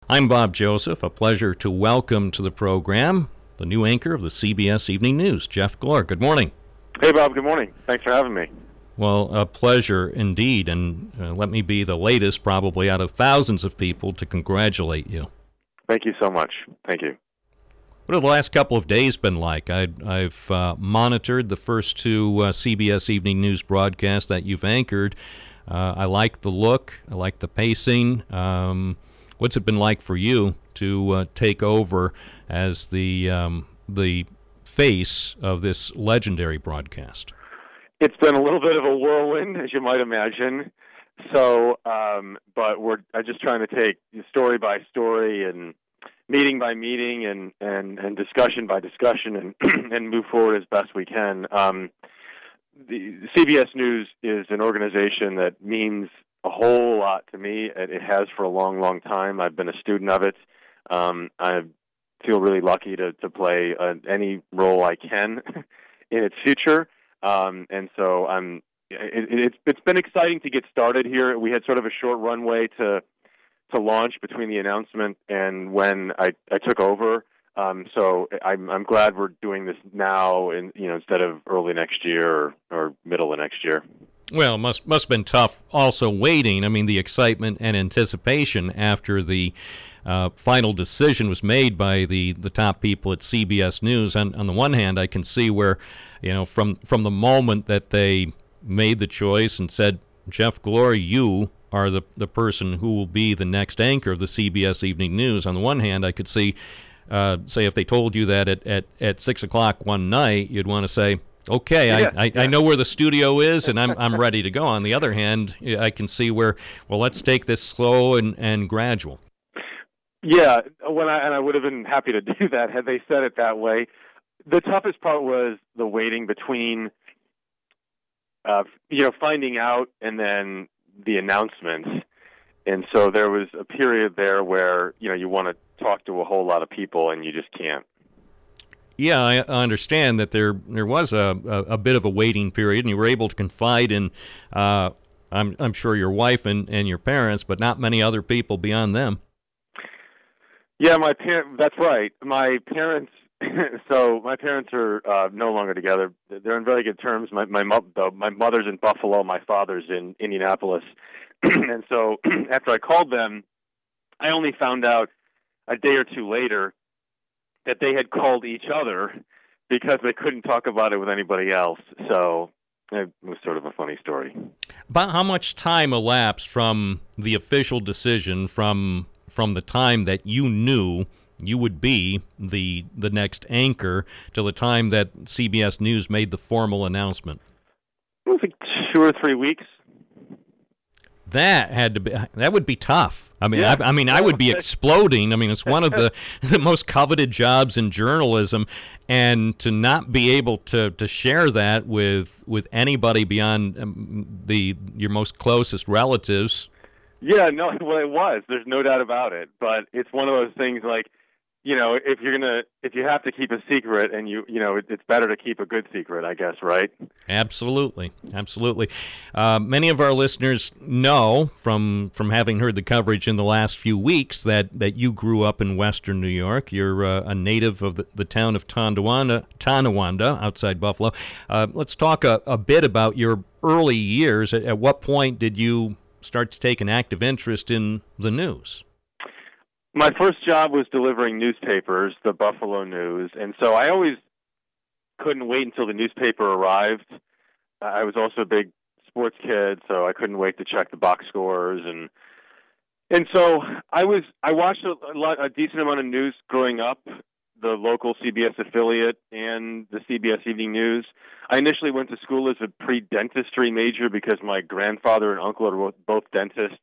I'm Bob Joseph. A pleasure to welcome to the program the new anchor of the CBS Evening News, Jeff Glor. Good morning. Hey, Bob. Good morning. Thanks for having me. Well, a pleasure indeed, and let me be the latest, probably out of thousands of people, to congratulate you. Thank you so much. Thank you. What have the last couple of days been like? I've monitored the first two CBS Evening News broadcasts that you've anchored. I like the look. I like the pacing. What's it been like for you to take over as the face of this legendary broadcast? It's been a little bit of a whirlwind, as you might imagine. So, I'm just trying to take story by story and meeting by meeting and discussion by discussion and and move forward as best we can. The CBS News is an organization that means a whole lot to me. It has for a long, long time. I've been a student of it. I feel really lucky to play any role I can in its future. And so it's been exciting to get started here. We had sort of a short runway to launch between the announcement and when I took over. So I'm glad we're doing this now, instead of early next year or middle of next year. Well, must have been tough also waiting. I mean, the excitement and anticipation after the final decision was made by the top people at CBS News. And on the one hand, I can see where, from the moment that they made the choice and said, Jeff Glor, you are the person who will be the next anchor of the CBS Evening News. On the one hand, I could see, say, if they told you that at 6 o'clock one night, you'd want to say, okay, yeah. I know where the studio is, and I'm ready to go. On the other hand, I can see where, well, let's take this slow and gradual. Yeah, I would have been happy to do that had they said it that way. The toughest part was the waiting between, finding out and then the announcement. And so there was a period there where, you want to talk to a whole lot of people and you just can't. Yeah, I understand that there was a bit of a waiting period, and you were able to confide in, I'm sure, your wife and your parents, but not many other people beyond them. Yeah, that's right. My parents. So my parents are no longer together. They're in very good terms. My mother's in Buffalo. My father's in Indianapolis. And so after I called them, I only found out a day or two later that they had called each other because they couldn't talk about it with anybody else. So it was sort of a funny story. About how much time elapsed from the official decision, from the time that you knew you would be the next anchor till the time that CBS News made the formal announcement? It was like 2 or 3 weeks. That would be tough. I mean, yeah. I would be exploding. I mean, it's one of the most coveted jobs in journalism, and to not be able to share that with anybody beyond your most closest relatives. Yeah, no, well, it was. There's no doubt about it. But it's one of those things like, if you have to keep a secret, and it's better to keep a good secret, I guess, right? Absolutely. Many of our listeners know from having heard the coverage in the last few weeks that you grew up in Western New York. You're a native of the town of Tonawanda, outside Buffalo. Let's talk a bit about your early years. At what point did you start to take an active interest in the news? My first job was delivering newspapers, the Buffalo News, and so I always couldn't wait until the newspaper arrived. I was also a big sports kid, so I couldn't wait to check the box scores, and so I watched a decent amount of news growing up, the local CBS affiliate and the CBS Evening News. I initially went to school as a pre-dentistry major because my grandfather and uncle are both dentists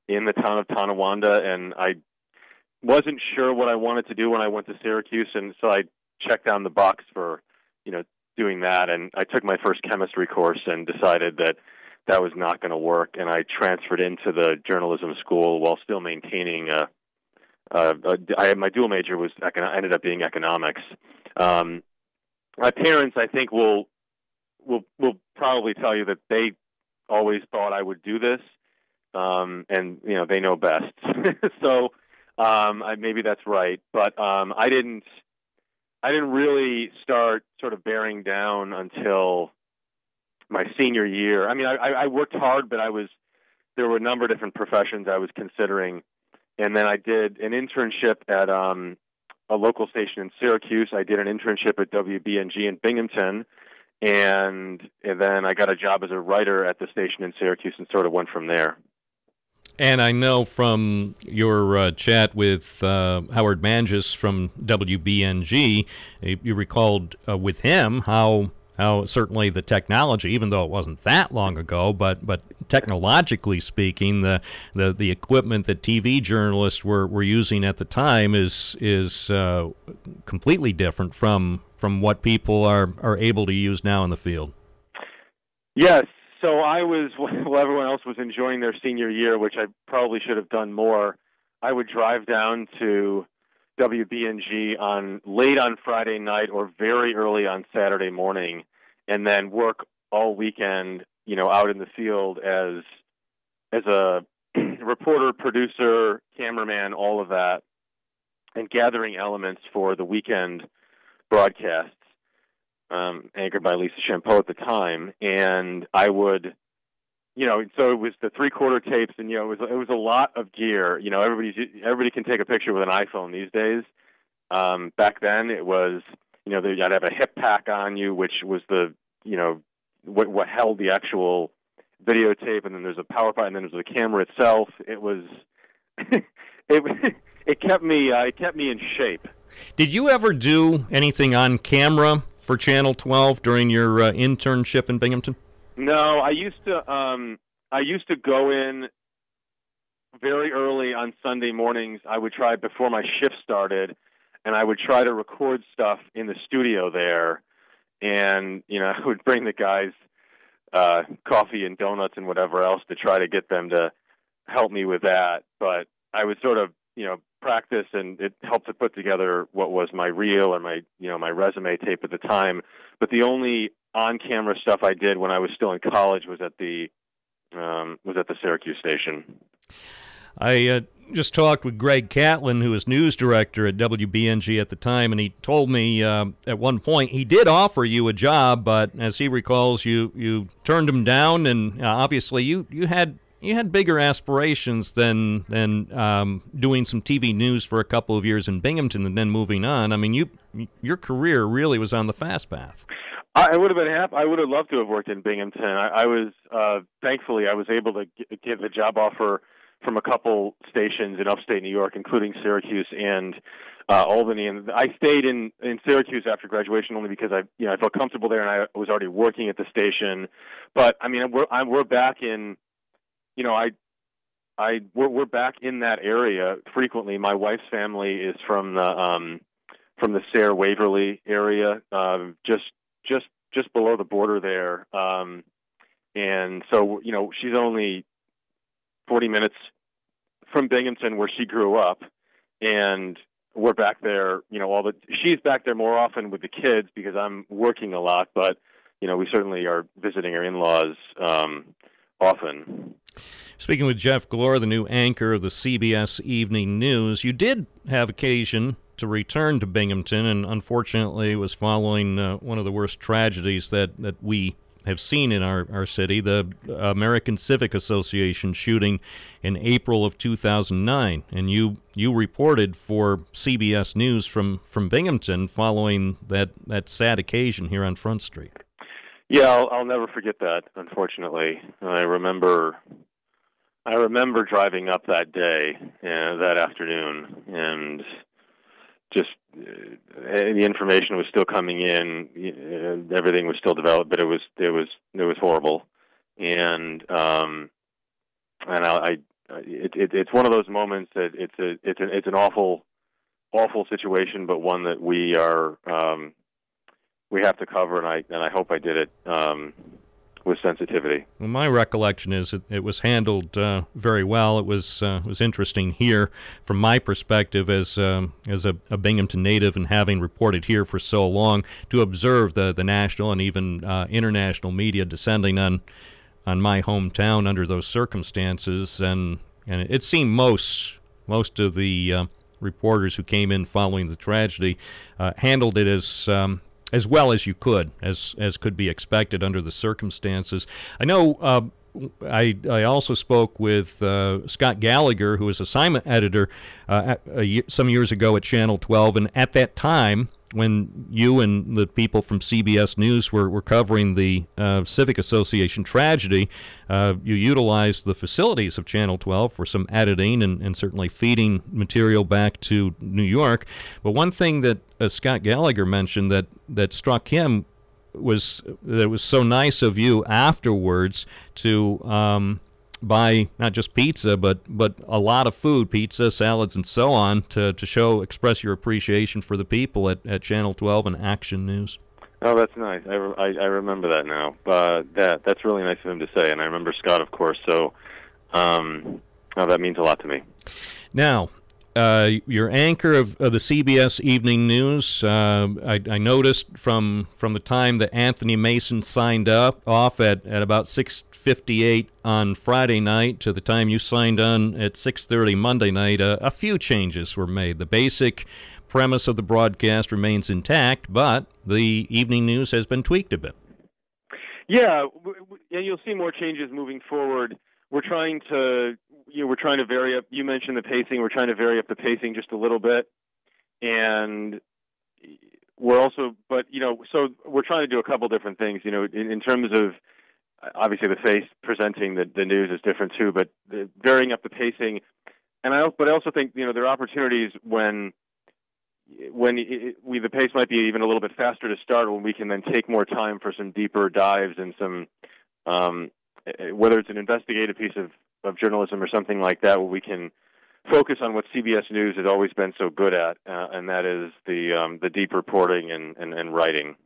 in the town of Tonawanda, and I wasn't sure what I wanted to do when I went to Syracuse, and so I checked down the box for, doing that, and I took my first chemistry course and decided that was not going to work, and I transferred into the journalism school while still maintaining my dual major ended up being economics. My parents, I think, will probably tell you that they always thought I would do this, and they know best. So Maybe that's right, but I didn't really start sort of bearing down until my senior year. I mean, I worked hard, but there were a number of different professions I was considering, and then I did an internship at a local station in Syracuse. I did an internship at WBNG in Binghamton, and then I got a job as a writer at the station in Syracuse and sort of went from there. And I know from your chat with Howard Manges from WBNG, you recalled with him how certainly the technology, even though it wasn't that long ago, but technologically speaking, the equipment that TV journalists were using at the time is completely different from what people are able to use now in the field. Yes. So I was, while everyone else was enjoying their senior year, which I probably should have done more, I would drive down to WBNG late on Friday night or very early on Saturday morning, and then work all weekend, out in the field as a reporter, producer, cameraman, all of that, and gathering elements for the weekend broadcasts. Anchored by Lisa Champeau at the time, and I would, so it was the 3/4 tapes, and it was a lot of gear. Everybody can take a picture with an iPhone these days. Back then, it was, I'd have a hip pack on you, which was what held the actual videotape, and then there's a PowerPoint, and then there's the camera itself. It was, it kept me in shape. Did you ever do anything on camera for Channel 12 during your internship in Binghamton? No, I used to go in very early on Sunday mornings. I would try before my shift started, and I would try to record stuff in the studio there. And I would bring the guys coffee and donuts and whatever else to try to get them to help me with that. But I would sort of practice, and it helped to put together what was my reel or my my resume tape at the time. But the only on-camera stuff I did when I was still in college was at the Syracuse station. I just talked with Greg Catlin, who was news director at WBNG at the time, and he told me at one point he did offer you a job, but as he recalls, you turned him down, and obviously you had bigger aspirations than doing some TV news for a couple of years in Binghamton and then moving on. I mean, your career really was on the fast path. I would have been happy. I would have loved to have worked in Binghamton. I was thankfully I was able to get the job offer from a couple stations in upstate New York, including Syracuse and Albany. And I stayed in Syracuse after graduation only because I felt comfortable there, and I was already working at the station. But I mean, we're back in. We're back in that area frequently. My wife's family is from the Sayre Waverly area, just below the border there, and so she's only 40 minutes from Binghamton, where she grew up, and we're back there. She's back there more often with the kids because I'm working a lot, but we certainly are visiting her in-laws often. Speaking with Jeff Glor, the new anchor of the CBS Evening News, you did have occasion to return to Binghamton, and unfortunately it was following one of the worst tragedies that we have seen in our city, the American Civic Association shooting in April of 2009. And you reported for CBS News from Binghamton following that sad occasion here on Front Street. Yeah, I'll never forget that, unfortunately. I remember driving up that day, that afternoon, and just the information was still coming in. Everything was still developed, but it was horrible. And it's one of those moments that it's an awful situation, but one that we have to cover, and I hope I did it with sensitivity. Well, my recollection is it was handled very well. It was interesting here, from my perspective as a Binghamton native and having reported here for so long, to observe the national and even international media descending on my hometown under those circumstances, and it seemed most most of the reporters who came in following the tragedy handled it as well as you could, as could be expected under the circumstances. I know I also spoke with Scott Gallagher, who was assignment editor some years ago at Channel 12, and at that time, when you and the people from CBS News were covering the Civic Association tragedy, you utilized the facilities of Channel 12 for some editing and certainly feeding material back to New York. But one thing that Scott Gallagher mentioned that struck him was that it was so nice of you afterwards to buy not just pizza but a lot of food, pizza, salads, and so on, to express your appreciation for the people at Channel 12 and Action News. Oh, that's nice. I remember that now. That's really nice of him to say, and I remember Scott, of course. So, that means a lot to me. Now, your anchor of the CBS Evening News, I noticed from the time that Anthony Mason signed off at about 6:58 on Friday night to the time you signed on at 6:30 Monday night, a few changes were made. The basic premise of the broadcast remains intact, but the evening news has been tweaked a bit. Yeah, and you'll see more changes moving forward. We're trying to vary up. You mentioned the pacing. We're trying to vary up the pacing just a little bit, and we're also, so we're trying to do a couple different things. In terms of obviously the face presenting the news is different too, but varying up the pacing. And I also think there are opportunities when the pace might be even a little bit faster to start, when we can then take more time for some deeper dives and some whether it's an investigative piece of journalism or something like that, where we can focus on what CBS News has always been so good at, and that is the deep reporting and writing.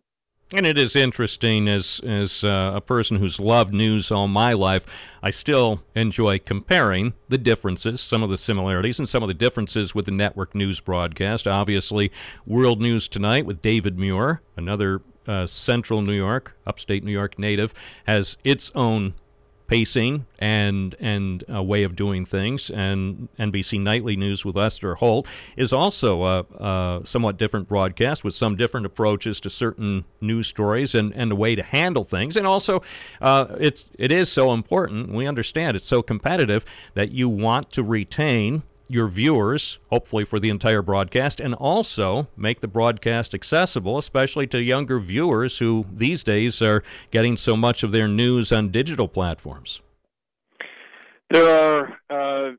And it is interesting, as a person who's loved news all my life, I still enjoy comparing the differences, some of the similarities, and some of the differences with the network news broadcast. Obviously, World News Tonight with David Muir, another Central New York, Upstate New York native, has its own pacing and a way of doing things, and NBC Nightly News with Lester Holt is also a somewhat different broadcast with some different approaches to certain news stories and a way to handle things. And also, it is so important, we understand it's so competitive, that you want to retain your viewers, hopefully for the entire broadcast, and also make the broadcast accessible, especially to younger viewers who these days are getting so much of their news on digital platforms. There are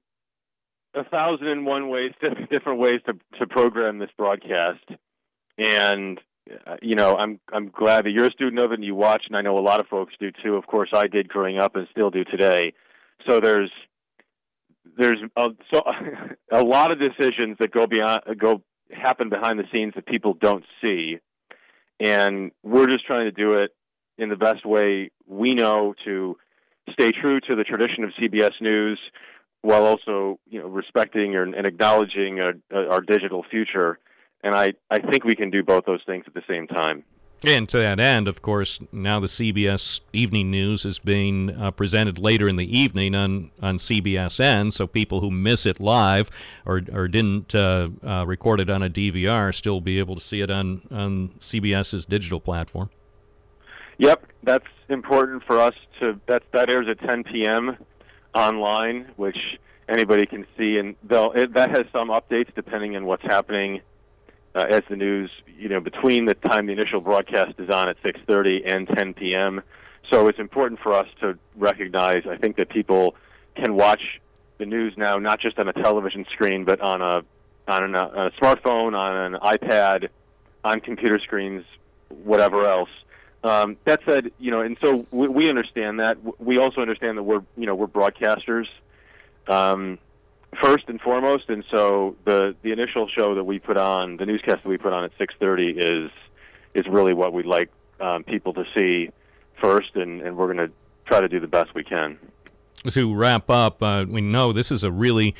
1,001 ways, different ways to program this broadcast, and I'm glad that you're a student of it and you watch, and I know a lot of folks do too. Of course, I did growing up and still do today. So there's a lot of decisions that happen behind the scenes that people don't see, and we're just trying to do it in the best way we know to stay true to the tradition of CBS News, while also respecting and acknowledging our digital future. And I think we can do both those things at the same time. And to that end, of course, now the CBS Evening News is being presented later in the evening on CBSN, so people who miss it live or didn't record it on a DVR still be able to see it on CBS's digital platform. Yep, that's important for us that airs at 10 p.m. online, which anybody can see, and that has some updates depending on what's happening as the news, between the time the initial broadcast is on at 6:30 and 10 p.m. So it's important for us to recognize, I think, that people can watch the news now not just on a television screen, but on a smartphone, on an iPad, on computer screens, whatever else. That said, and so we understand that. We also understand that we're broadcasters. First and foremost, and so the initial show that we put on, the newscast that we put on at 6:30 is really what we'd like people to see first, and we're going to try to do the best we can. to wrap up, we know this is a really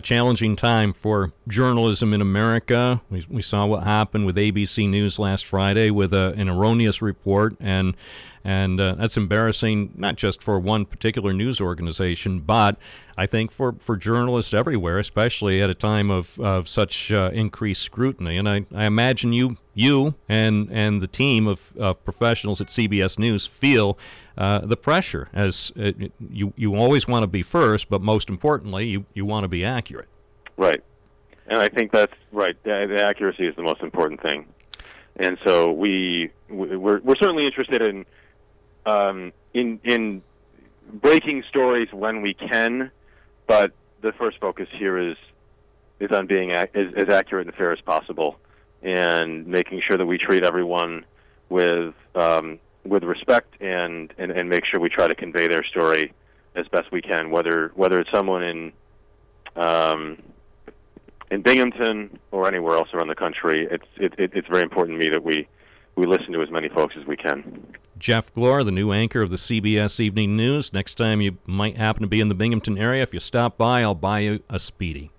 challenging time for journalism in America. We saw what happened with ABC News last Friday with an erroneous report, and that's embarrassing, not just for one particular news organization, but I think for journalists everywhere, especially at a time of such increased scrutiny. And I imagine you and the team of professionals at CBS News feel the pressure, as you always want to be first, but most importantly, you want to be accurate. Right. And I think that's right. The accuracy is the most important thing. And so we're certainly interested in breaking stories when we can, but the first focus here is on being as accurate and fair as possible, and making sure that we treat everyone with respect and make sure we try to convey their story as best we can, whether it's someone in Binghamton or anywhere else around the country. It's very important to me that we listen to as many folks as we can. Jeff Glor, the new anchor of the CBS Evening News. Next time you might happen to be in the Binghamton area, if you stop by, I'll buy you a Speedy.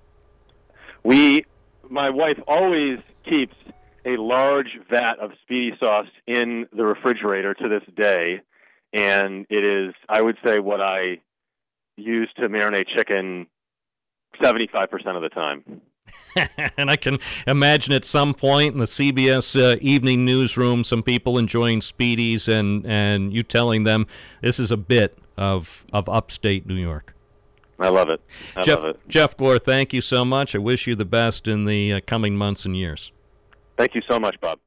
My wife always keeps a large vat of Speedy sauce in the refrigerator to this day, and it is, I would say, what I use to marinate chicken 75% of the time. And I can imagine at some point in the CBS Evening newsroom, some people enjoying Speedies and you telling them this is a bit of upstate New York. I love it. Jeff Glor, thank you so much. I wish you the best in the coming months and years. Thank you so much, Bob.